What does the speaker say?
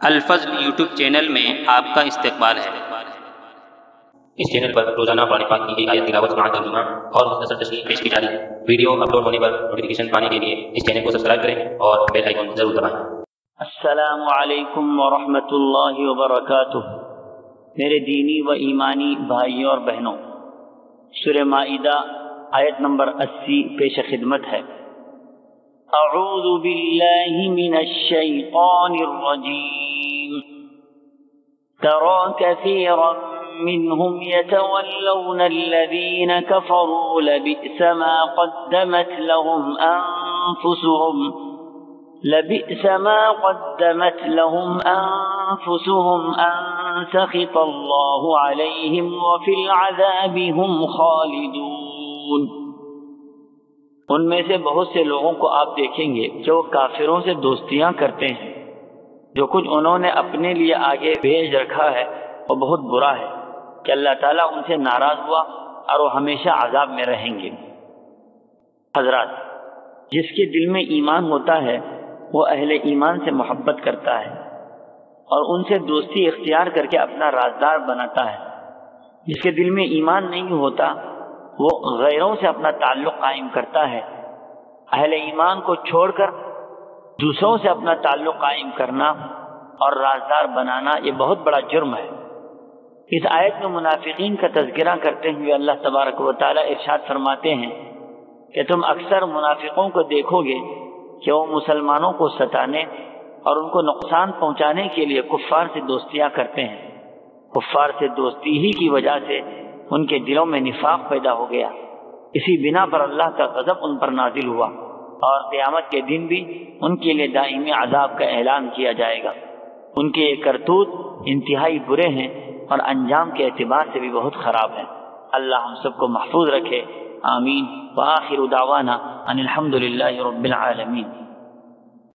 الفضل YouTube channel میں آپ کا استقبال ہے۔ اس چینل پر روزانہ قرآن پاک کی ایک آیت تلاوت سماعت ترجمہ اور مختصر تشریح پیش کی جا رہی ہے۔ ویڈیو اپلوڈ ہونے پر نوٹیفیکیشن پانے کے لیے اس چینل کو سبسکرائب کریں اور بیل آئیکن ضرور دبائیں۔ السلام علیکم ورحمۃ اللہ وبرکاتہ۔ میرے دینی و ایمانی بھائیوں اور بہنوں، سورہ مائدہ آیت نمبر 80 پیش خدمت ہے۔ اعوذ باللہ من الشیطان الرجیم۔ ترى كثيرا منهم يتولون الذين كفروا لبئس ما قدمت لهم أنفسهم أن سخط الله عليهم وفي العذاب هم خالدون۔ ان میں سے بہت سے لوگوں کو آپ دیکھیں گے جو کافروں سے دوستیاں کرتے ہیں۔ جو کچھ انہوں نے اپنے لیے آگے بھیج رکھا ہے وہ بہت برا ہے کہ اللہ تعالیٰ ان سے ناراض ہوا اور وہ ہمیشہ عذاب میں رہیں گے۔ حضرات، جس کے دل میں ایمان ہوتا ہے وہ اہل ایمان سے محبت کرتا ہے اور ان سے دوستی اختیار کر کے اپنا رازدار بناتا ہے۔ جس کے دل میں ایمان نہیں ہوتا وہ غیروں سے اپنا تعلق قائم کرتا ہے۔ اہل ایمان کو چھوڑ کر دوسروں سے اپنا تعلق قائم کرنا اور رازدار بنانا یہ بہت بڑا جرم ہے۔ اس آیت میں منافقین کا تذکرہ کرتے ہوئے اللہ تبارک و تعالی ارشاد فرماتے ہیں کہ تم اکثر منافقوں کو دیکھو گے کہ وہ مسلمانوں کو ستانے اور ان کو نقصان پہنچانے کے لیے کفار سے دوستیاں کرتے ہیں۔ کفار سے دوستی ہی کی وجہ سے ان کے دلوں میں نفاق پیدا ہو گیا۔ اسی بنا پر اللہ کا غضب ان پر نازل ہوا اور قیامت کے دن بھی ان کے لیے دائمی عذاب کا اعلان کیا جائے گا۔ ان کے یہ کرتوت انتہائی برے ہیں اور انجام کے اعتبار سے بھی بہت خراب ہیں۔ اللہ ہم سب کو محفوظ رکھے، آمین۔ وآخر دعوانا ان الحمد للہ رب العالمین۔